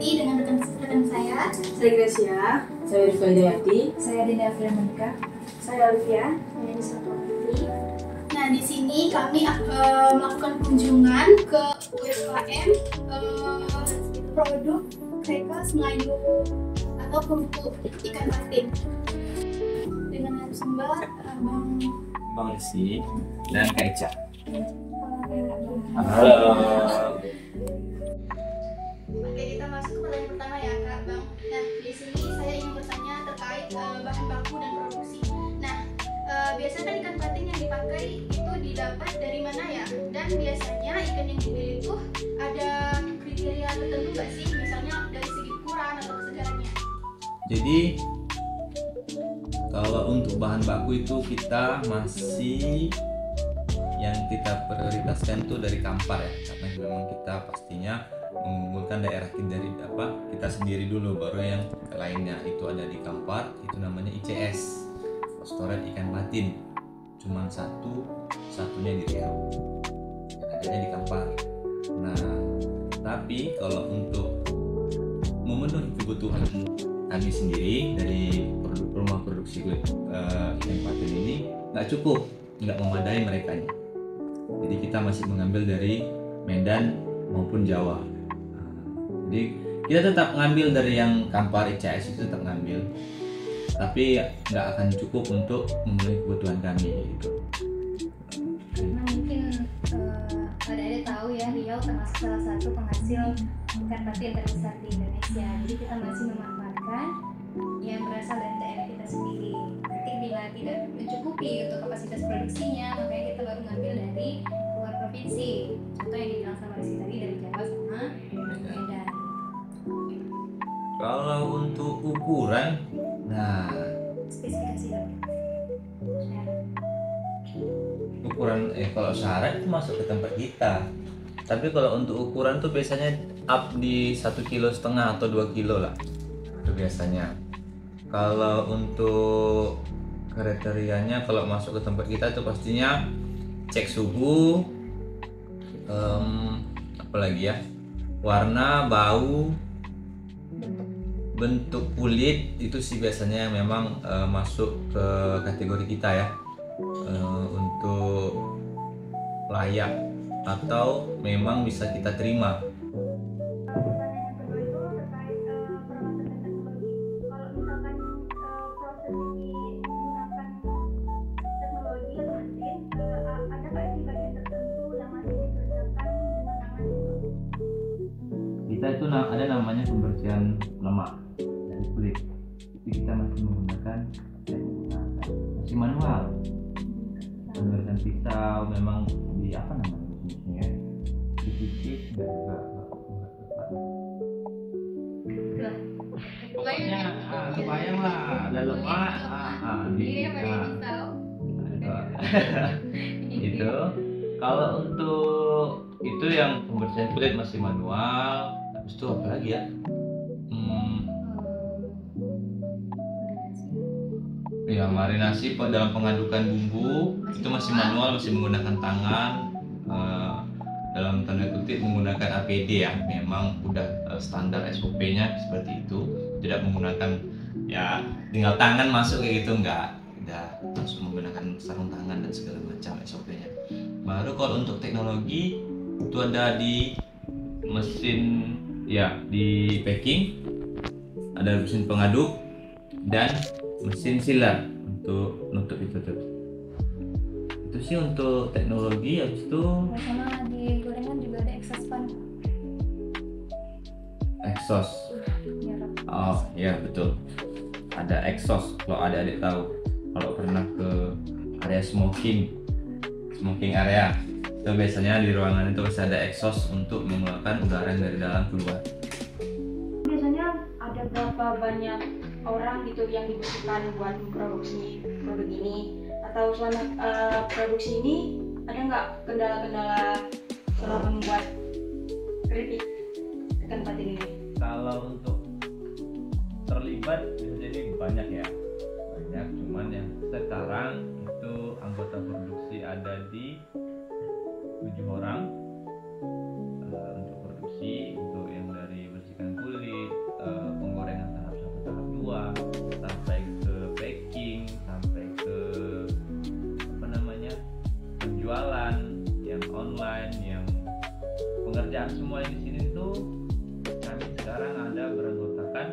Supriyati dengan rekan saya. Saya Gracia. Saya Rizky Hidayati. Saya Dinda Firmanika. Saya Olivia. Saya Putri. Nah, di sini kami melakukan kunjungan ke UMKM produk mereka Melayu atau kerupuk ikan patin dengan narasumber Bang Rizky dan Kak Ica. Halo. Oke, kita masuk ke pertanyaan pertama ya Kak Bang. Nah, di sini saya ingin bertanya terkait bahan baku dan produksi. Nah, biasanya kan ikan patin yang dipakai itu didapat dari mana ya? Dan biasanya ikan yang dipilih itu ada kriteria tertentu nggak sih? Misalnya dari segi ukuran atau kesegarannya? Jadi kalau untuk bahan baku itu kita masih yang kita prioritaskan itu dari Kampar ya, karena memang kita pastinya mengumpulkan daerah dari kita sendiri dulu, baru yang lainnya itu ada di Kampar, itu namanya ICS, Restoran Ikan Patin, cuman satunya di Riau, yang adanya di Kampar. Nah, tapi kalau untuk memenuhi kebutuhan kami sendiri dari rumah produksi ikan patin ini nggak memadai merekanya. Jadi kita masih mengambil dari Medan maupun Jawa. Jadi kita tetap ngambil dari yang Kampar ICS itu tetap ngambil, tapi nggak akan cukup untuk memenuhi kebutuhan kami gitu. Nah, mungkin ada tahu ya, Riau termasuk salah satu penghasil ikan patin terbesar di Indonesia. Jadi kita masih memanfaatkan yang berasal dari daerah kita sendiri. Nanti bila tidak mencukupi untuk kapasitas produksinya, makanya kita baru ngambil dari luar provinsi. Contoh yang dibilang sama Rizky tadi dari Jawa sama Medan. Kalau untuk ukuran, nah Spesifikasi dong. ukuran kalau syarat itu masuk ke tempat kita. Tapi kalau untuk ukuran tuh biasanya up di 1,5 kilo atau 2 kilo lah. Itu biasanya. Kalau untuk kriterianya kalau masuk ke tempat kita itu pastinya cek suhu, apalagi ya, warna, bau, bentuk kulit, itu sih biasanya memang masuk ke kategori kita ya, untuk layak atau memang bisa kita terima. Pertanyaan kedua itu terkait peralatan dan teknologi. Kalau misalkan proses ini menggunakan teknologi atau mesin, ada nggak sih bagian tertentu yang masih dikerjakan dengan tangan? Kita itu ada namanya pembersihan lemak dari kulit. Jadi kita masih menggunakan masih manual. Pembersihan pisau memang di mesinnya dikit nggak tepat. Pokoknya kebayang lah ada lemak itu. Kalau untuk itu yang pembersihan kulit masih manual. Habis itu apa lagi ya? Ya, marinasi dalam pengadukan bumbu itu masih manual, masih menggunakan tangan, dalam tanda kutip menggunakan APD ya. Memang udah standar SOP-nya seperti itu, tidak menggunakan ya tinggal tangan masuk kayak gitu, enggak, udah langsung menggunakan sarung tangan dan segala macam SOP-nya. Baru kalau untuk teknologi itu ada di mesin ya, di packing ada mesin pengaduk dan mesin sealer untuk nutup itu tuh. Itu sih untuk teknologi. Habis itu Sama di gorengan juga ada exhaust fan. exhaust. Oh iya betul, ada exhaust. Kalau adik-adik tahu, kalau pernah ke area smoking area itu biasanya di ruangan itu pasti ada exhaust untuk mengeluarkan udara yang dari dalam keluar. Biasanya ada berapa banyak orang gitu yang dibutuhkan buat memproduksi produk ini, atau selama produksi ini ada nggak kendala-kendala selama membuat keripik ikan patin ini? Kalau untuk terlibat bisa jadi banyak ya, cuman yang sekarang itu anggota produksi ada di 7 orang untuk produksi, untuk yang dari bersihkan kulit, kita beranggotakan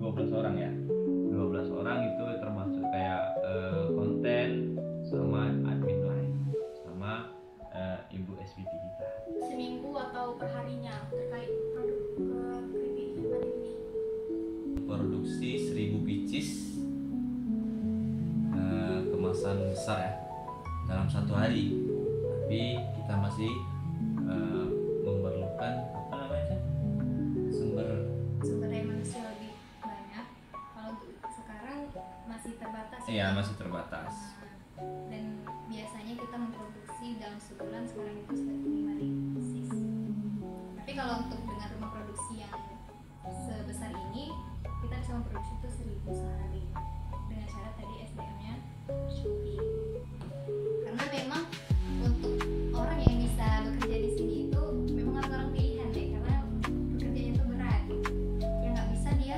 12 orang ya. 12 orang itu termasuk kayak konten sama admin lain sama ibu SPT kita. Seminggu atau perharinya terkait produk keripik ikan patin ini? Produksi 1000 pieces kemasan besar ya dalam 1 hari, tapi kita masih memerlukan apa namanya sumber daya manusia lebih banyak. Kalau untuk sekarang masih terbatas. iya masih terbatas. Dan biasanya kita memproduksi dalam sebulan sekarang itu sekitar 5.000 pieces. Tapi kalau untuk dengan rumah produksi yang sebesar ini, kita bisa memproduksi itu 1.000 sehari dengan syarat tadi SDM-nya syuting. Karena memang untuk orang yang bisa bekerja di sini itu memang orang-orang pilihan deh, karena pekerjaannya itu berat. Ya nggak bisa dia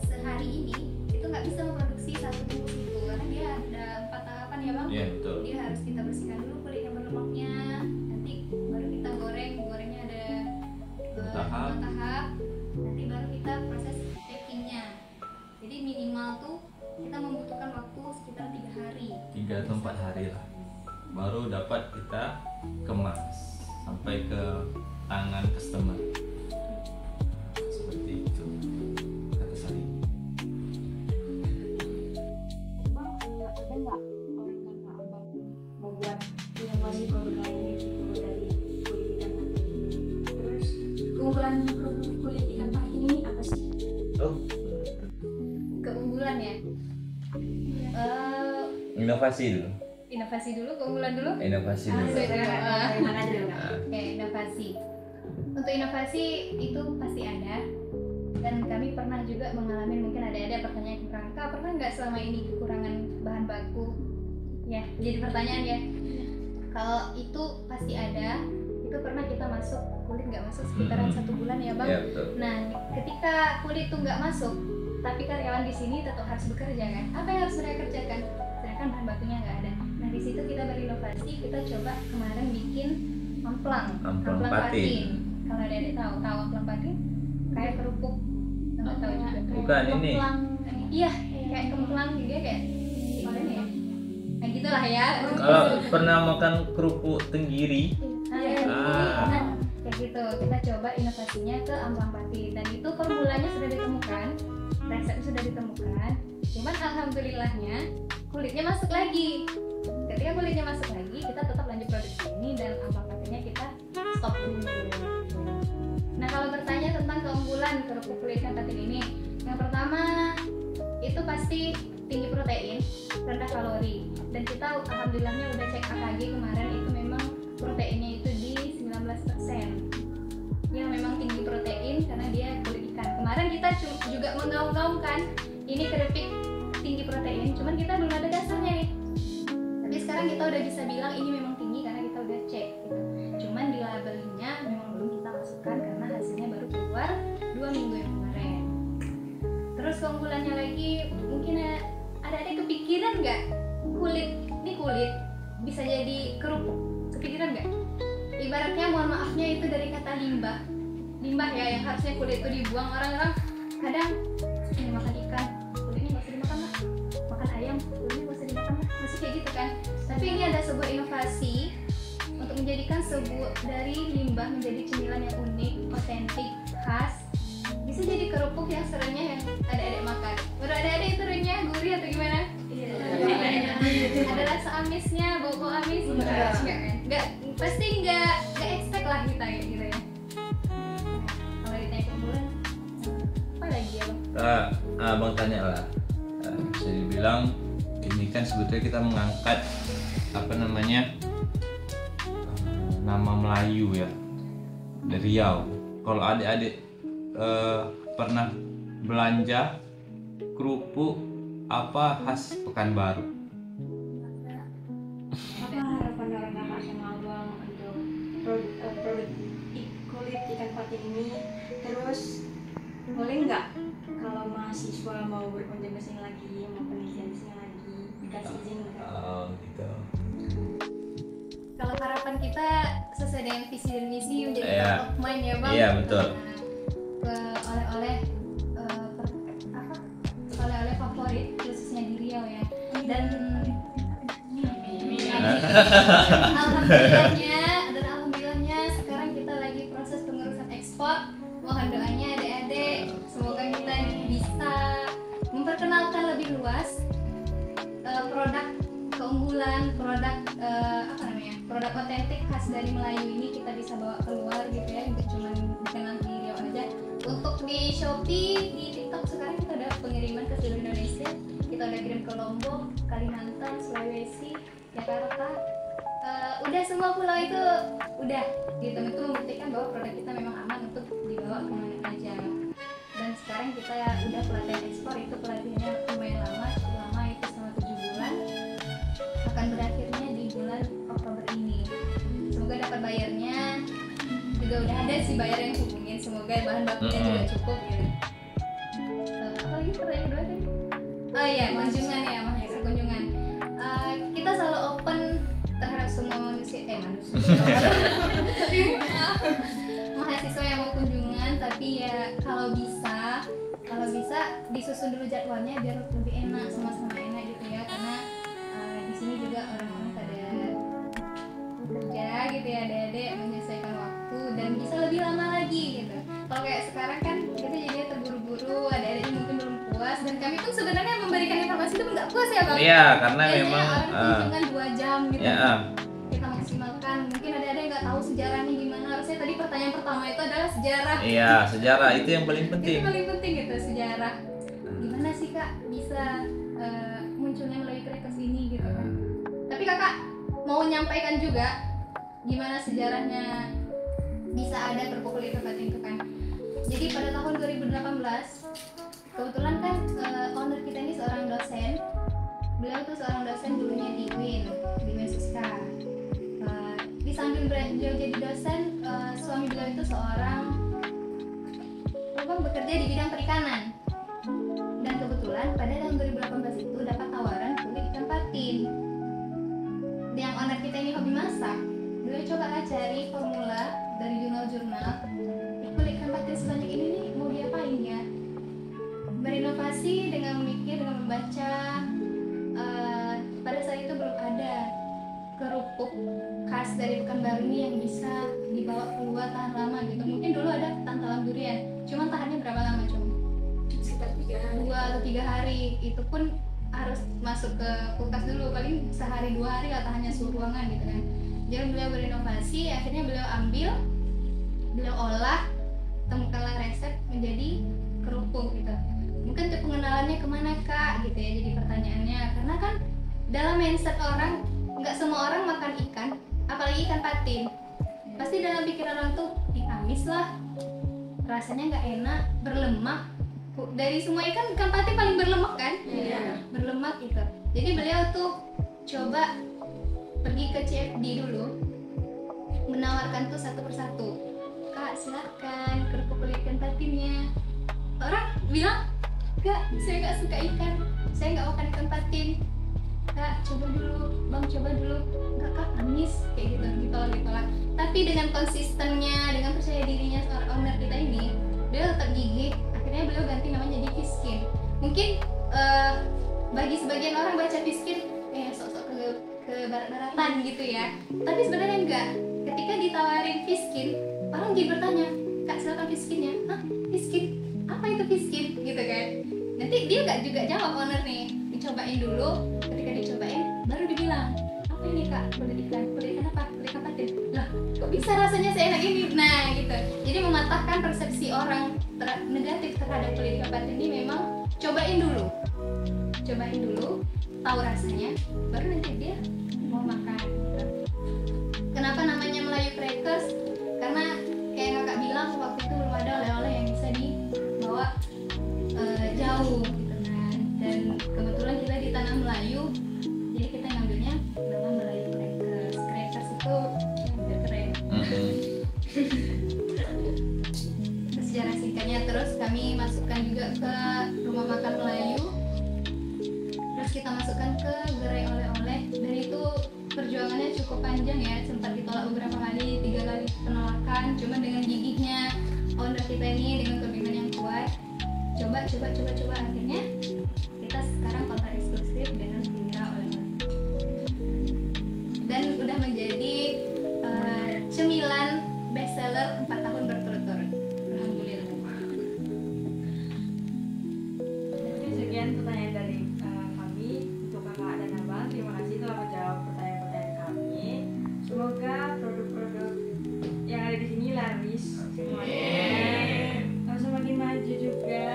sehari ini itu nggak bisa memproduksi satu bungkus itu, karena dia ada 4 tahapan ya bang. Iya betul. Dia harus kita bersihkan dulu kulit yang berlemaknya, nanti baru kita gorengnya ada 2 tahap. tahap, nanti baru kita proses packingnya. Jadi minimal tuh kita membutuhkan waktu sekitar 3 hari. 3 atau 4 hari lah baru dapat kita kemas sampai ke tangan customer. Seperti itu kata Sari. Bang, ada nggak orang karena abang membuat inovasi produk lainnya gitu dari kulit ikan patin? Terus keunggulan produk kulit ikan patin ini apa sih? Keunggulan ya. Inovasi dulu. Inovasi dulu, keunggulan dulu. Inovasi dulu. Dari mana dulu Kak? Oke, inovasi. Untuk inovasi itu pasti ada. Dan kami pernah juga mengalami, mungkin ada pertanyaan kekurangan. Kak, pernah nggak selama ini kekurangan bahan baku? Ya, jadi pertanyaan ya. Kalau itu pasti ada. Itu pernah kita masuk, kulit nggak masuk sekitaran 1 bulan ya bang. Iya betul. Nah, ketika kulit itu nggak masuk, tapi karyawan di sini tetap harus bekerja kan? Apa yang harus mereka kerjakan? Sedangkan bahan bakunya nggak ada. Nah, di situ kita berinovasi, kita coba kemarin bikin amplang patin. Kalau ada tahu amplang patin? Kayak kerupuk, nggak tahu juga. Bukan ini. Iya, kayak kemplang juga kayak gimana ya? Nah, gitulah ya. Kalau pernah makan kerupuk tenggiri, Nah, kayak gitu. Kita coba inovasinya ke amplang patin, dan itu formulanya sudah ditemukan, resepnya sudah ditemukan. Cuman alhamdulillahnya kulitnya masuk lagi. Ketika kulitnya masuk lagi, kita tetap lanjut produksi ini dan amplang patinnya kita stop dulu. Nah, kalau bertanya tentang keunggulan kerupuk kulit ikan patin ini, yang pertama itu pasti tinggi protein, rendah kalori. Dan kita alhamdulillahnya udah cek AKG kemarin, itu memang proteinnya itu di 19%. Yang memang tinggi protein karena dia kulit ikan. Kemarin kita juga menggaung-gaungkan ini keripik tinggi protein, cuman kita belum ada dasarnya nih. Tapi sekarang kita udah bisa bilang ini memang tinggi karena kita udah cek gitu. Cuman di labelingnya memang belum kita masukkan karena hasilnya baru keluar 2 minggu yang kemarin. Terus keunggulannya lagi, mungkin ada kepikiran nggak kulit bisa jadi kerupuk? Kepikiran nggak? Ibaratnya, mohon maafnya, itu dari kata limbah ya, yang harusnya kulit itu dibuang. Orang-orang kadang makan ikan, kulitnya nggak usah dimakan lah, makan ayam, kulitnya nggak usah dimakan lah, masih kayak gitu kan. Tapi ini ada sebuah inovasi untuk menjadikan sebuah dari limbah menjadi cemilan yang unik, otentik, khas. Bisa jadi kerupuk yang serunya yang adik-adik makan. Menurut adik-adik itu renyah, gurih atau gimana? Ada rasa amisnya, bau amis? Enggak kan? Pasti nggak expect lah kita kayak gitu ya. Kalau ditanya keunggulan, apa lagi ya bang? Abang tanya lah. Bisa dibilang ini kan sebetulnya kita mengangkat apa namanya nama Melayu ya, dari Riau. Kalau adik-adik pernah belanja kerupuk apa khas Pekanbaru? Apa harapan orang kakak sama abang untuk produk kulit ikan patin ini? Terus boleh nggak kalau mahasiswa mau berkunjung ke sini lagi, mau penelitian di sini lagi, dikasih izin nggak? Gitu. Kalau harapan kita sesuai dengan visi dan misi menjadi Iya. top of mind ya bang. Iya, betul. Ke oleh-oleh oleh-oleh favorit khususnya di Riau ya. Dan alhamdulillahnya sekarang kita lagi proses pengurusan ekspor. Mohon doanya adik-adik, semoga kita bisa memperkenalkan lebih luas produk keunggulan, produk produk otentik khas dari Melayu ini kita bisa bawa keluar gitu ya, untuk cuman dikenal di Riau aja. Untuk di Shopee, di TikTok sekarang kita udah pengiriman ke seluruh Indonesia. Kita udah kirim ke Lombok, Kalimantan, Sulawesi, Jakarta. Udah semua pulau itu udah gitu, itu membuktikan bahwa produk kita memang aman untuk dibawa kemana aja. Dan sekarang kita udah pelatihan ekspor, itu pelatihannya lumayan lama, cukup lama, itu selama 7 bulan. Akan berakhirnya di bulan Oktober ini. Semoga dapat bayarnya. Juga udah ada sih bayar yang hubungin, semoga bahan bakunya juga cukup gitu. Apa lagi pertanyaan kedua tadi? Oh iya, kunjungan ya, mahasiswa kunjungan. Kita selalu open terhadap semua mahasiswa yang mau kunjungan, tapi ya kalau bisa disusun dulu jadwalnya biar lebih enak, sama-sama enak gitu ya, karena di sini juga orang-orang pada kerja gitu ya, adik-adik menyelesaikan waktu dan bisa lebih lama lagi gitu. Kalau kayak sekarang kan kita jadinya terburu-buru, adik-adiknya mungkin belum puas, dan kami pun sebenarnya memberikan informasi itu nggak puas ya bang. Iya, karena Biasanya memang orang kunjungan 2 jam gitu. ya, Kita maksimalkan. Mungkin ada yang nggak tahu sejarahnya gimana. Harusnya tadi pertanyaan pertama itu adalah sejarah. iya, sejarah itu yang paling penting. Itu paling penting gitu, sejarah. Gimana sih kak bisa munculnya Melayu Crackers ini gitu kan? Tapi kakak mau menyampaikan juga gimana sejarahnya bisa ada kerupuk kulit tempat itu kan? Jadi pada tahun 2018 kebetulan kan owner kita ini seorang dosen. Beliau tuh seorang dosen dulunya di UIN, di Mesuska. Di samping beliau jadi dosen, suami beliau itu seorang bekerja di bidang perikanan. Dan kebetulan pada tahun 2018 itu dapat tawaran kulit ikan patin. Yang owner kita ini hobi masak, beliau coba cari formula dari jurnal-jurnal. Kulit ikan patin sebanyak ini nih mau diapain ya? Berinovasi dengan memikir, dengan membaca. Pada saat itu belum ada kerupuk khas dari Pekanbaru ini yang bisa dibawa keluar tahan lama gitu. Mungkin dulu ada talam durian, cuman tahannya berapa lama cuma? Sekitar 2 atau 3 hari. Itu pun harus masuk ke kulkas dulu, paling sehari 2 hari lah tahannya suhu ruangan gitu kan. Jadi beliau berinovasi, akhirnya beliau ambil, beliau olah, temukanlah resep menjadi kerupuk gitu. Mungkin untuk pengenalannya kemana kak gitu ya, jadi pertanyaannya, karena kan dalam mindset orang, nggak semua orang makan ikan, apalagi ikan patin. Pasti dalam pikiran orang tuh amis lah, rasanya nggak enak, berlemak. Dari semua ikan patin paling berlemak kan? Berlemak gitu. Jadi beliau tuh coba pergi ke CFD dulu, menawarkan tuh satu persatu, kak silakan kerupuk kulit ikan patinnya. Orang bilang, kak saya nggak suka ikan, saya nggak makan ikan patin. Kak coba dulu, bang coba dulu. Enggak kak, amis kayak gitu lah. Tapi dengan konsistennya, dengan percaya dirinya seorang owner kita ini, dia tetap gigih. Akhirnya beliau ganti namanya jadi Fiskin. Mungkin bagi sebagian orang baca Fiskin sok-sok ke barat-baratan gitu ya. Tapi sebenarnya enggak. Ketika ditawarin Fiskin, orang jadi bertanya, kak silakan Fiskin ya. Hah, Fiskin? Apa itu Fiskin? Gitu kan. Nanti dia nggak juga jawab owner nih, dicobain dulu. Ketika dicobain baru dibilang, apa ini kak, kulit ikan apa, kulit ikan patin. Lah kok bisa rasanya seenak ini? Nah gitu. Jadi mematahkan persepsi orang negatif terhadap kulit ikan patin ini. Memang cobain dulu, tahu rasanya, baru nanti dia mau makan gitu. Kenapa namanya Melayu Crackers? Karena kayak kakak bilang, waktu itu belum ada oleh-oleh yang bisa dibawa jauh gitu kan. Dan kebetulan kita di tanah Melayu, jadi kita ngambilnya nama Melayu Crackers. Crackers itu biar keren. Sejarah singkatnya, terus kami masukkan juga ke rumah makan Melayu, terus kita masukkan ke gerai oleh-oleh, dan itu perjuangannya cukup panjang ya, sempat ditolak beberapa kali, 3 kali penolakan. Cuma dengan gigihnya owner kita ini, dengan kebingungan yang kuat, coba akhirnya kita sekarang kontrak eksklusif dengan Vira oleh dan udah menjadi cemilan bestseller 4 tahun berturut-turut. Alhamdulillah. Mungkin sekian pertanyaan dari kami untuk kakak dan abang. Terima kasih telah menjawab pertanyaan-pertanyaan kami. Semoga produk-produk yang ada di sini laris semuanya, semakin maju juga.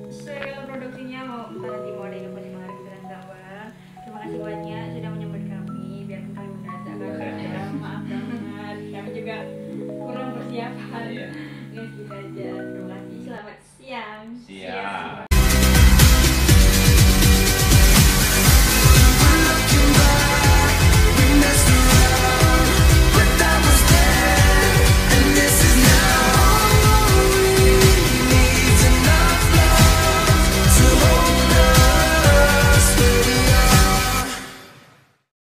Segala produksinya mau nanti mau ada yang dimarik dengan gambar. Terima kasih banyak sudah menyambut kami. Biarpun kami mendadak, maaf banget. Kami juga kurang persiapan.